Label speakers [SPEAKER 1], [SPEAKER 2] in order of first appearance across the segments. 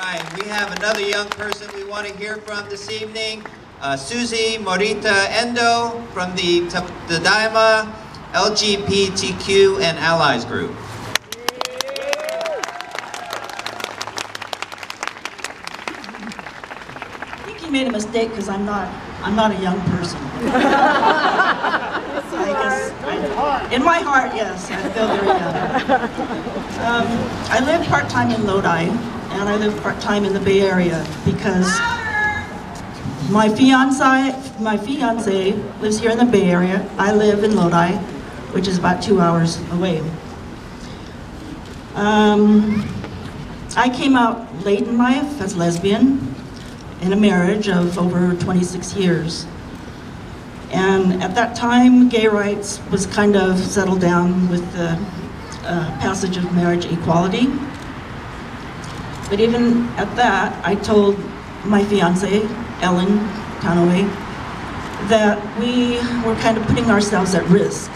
[SPEAKER 1] right, we have another young person we want to hear from this evening. Suzie Morita-Endow from the Tadaima LGBTQ and Allies group.
[SPEAKER 2] I think he made a mistake because I'm not a young person. In my heart, yes, I feel very young. I live part-time in Lodi, and I live part-time in the Bay Area because my fiance lives here in the Bay Area. I live in Lodi, which is about 2 hours away. I came out late in life as lesbian in a marriage of over 26 years. And at that time, gay rights was kind of settled down with the passage of marriage equality. But even at that, I told my fiance, Ellen Tanaway, that we were kind of putting ourselves at risk.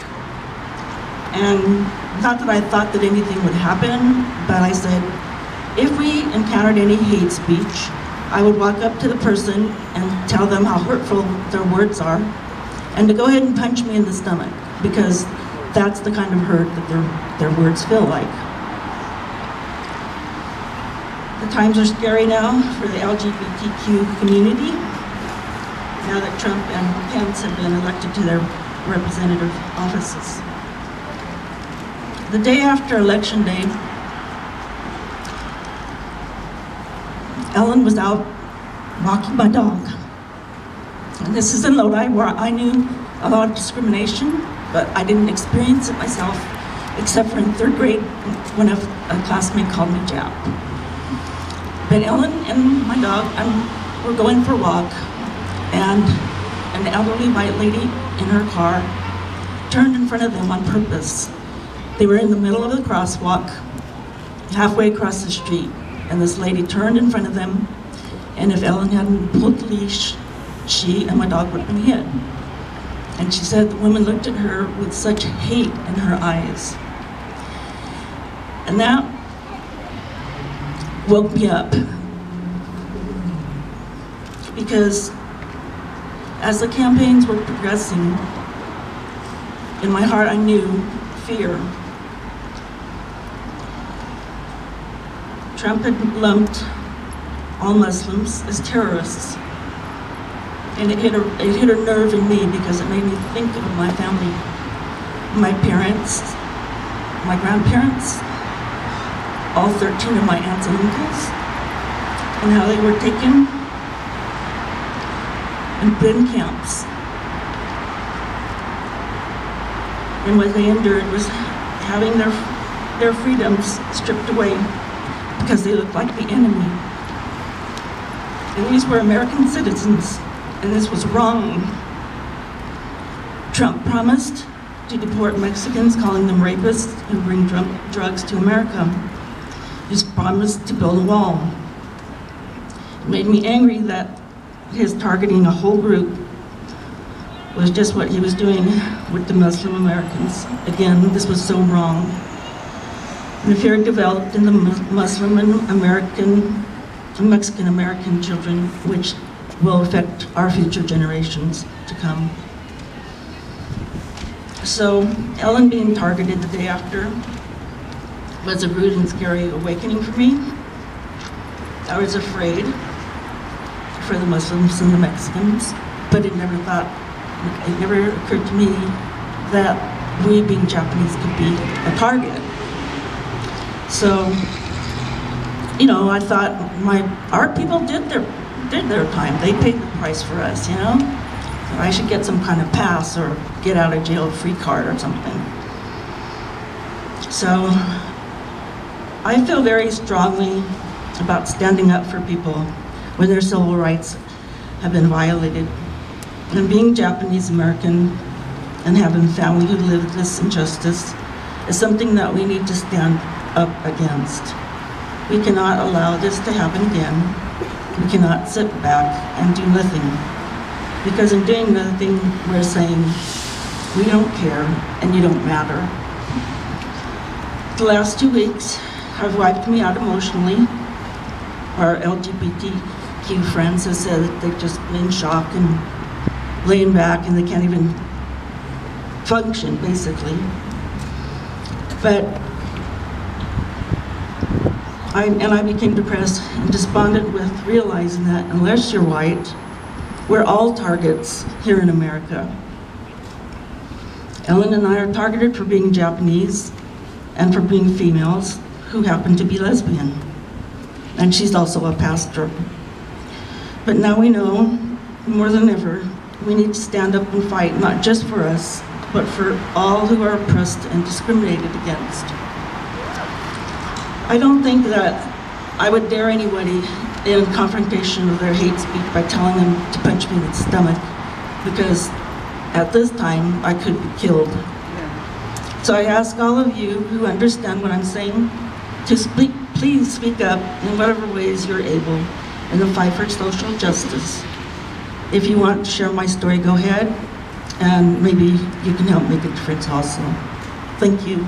[SPEAKER 2] And not that I thought that anything would happen, but I said, if we encountered any hate speech, I would walk up to the person and tell them how hurtful their words are, and to go ahead and punch me in the stomach, because that's the kind of hurt that their words feel like. The times are scary now for the LGBTQ community, now that Trump and Pence have been elected to their representative offices. The day after Election Day, Ellen was out walking my dog. And this is in Lodi, where I knew a lot of discrimination, but I didn't experience it myself, except for in 3rd grade when a classmate called me Jap. But Ellen and my dog were going for a walk, and an elderly white lady in her car turned in front of them on purpose. They were in the middle of the crosswalk, halfway across the street, and this lady turned in front of them, and if Ellen hadn't pulled the leash, she and my dog would have been hit. And she said the woman looked at her with such hate in her eyes. And that woke me up. Because as the campaigns were progressing, in my heart I knew fear. Trump had lumped all Muslims as terrorists. And it hit a nerve in me because it made me think of my family, my parents, my grandparents, all 13 of my aunts and uncles, and how they were taken and put in camps. And what they endured was having their freedoms stripped away because they looked like the enemy. And these were American citizens. And this was wrong. Trump promised to deport Mexicans, calling them rapists who bring drugs to America. He promised to build a wall. It made me angry that his targeting a whole group was just what he was doing with the Muslim Americans. Again, this was so wrong. And fear developed in the Muslim and Mexican American children, which will affect our future generations to come. So Ellen being targeted the day after was a rude and scary awakening for me. I was afraid for the Muslims and the Mexicans, but it never occurred to me that we being Japanese could be a target. So, you know, I thought our people did their time. They paid the price for us, you know? So I should get some kind of pass or get out of jail free card or something. So I feel very strongly about standing up for people when their civil rights have been violated. And being Japanese American and having family who live this injustice is something that we need to stand up against. We cannot allow this to happen again. We cannot sit back and do nothing. Because in doing nothing, we're saying, we don't care and you don't matter. The last 2 weeks have wiped me out emotionally. our LGBTQ friends have said that they've just been in shock and laying back and they can't even function, basically. But I became depressed and despondent with realizing that unless you're white, we're all targets here in America. Ellen and I are targeted for being Japanese and for being females who happen to be lesbian. And she's also a pastor. But now we know, more than ever, we need to stand up and fight, not just for us, but for all who are oppressed and discriminated against. I don't think that I would dare anybody in confrontation with their hate speech by telling them to punch me in the stomach, because at this time I could be killed. So I ask all of you who understand what I'm saying to please speak up in whatever ways you're able in the fight for social justice. If you want to share my story, go ahead, and maybe you can help make a difference also. Thank you.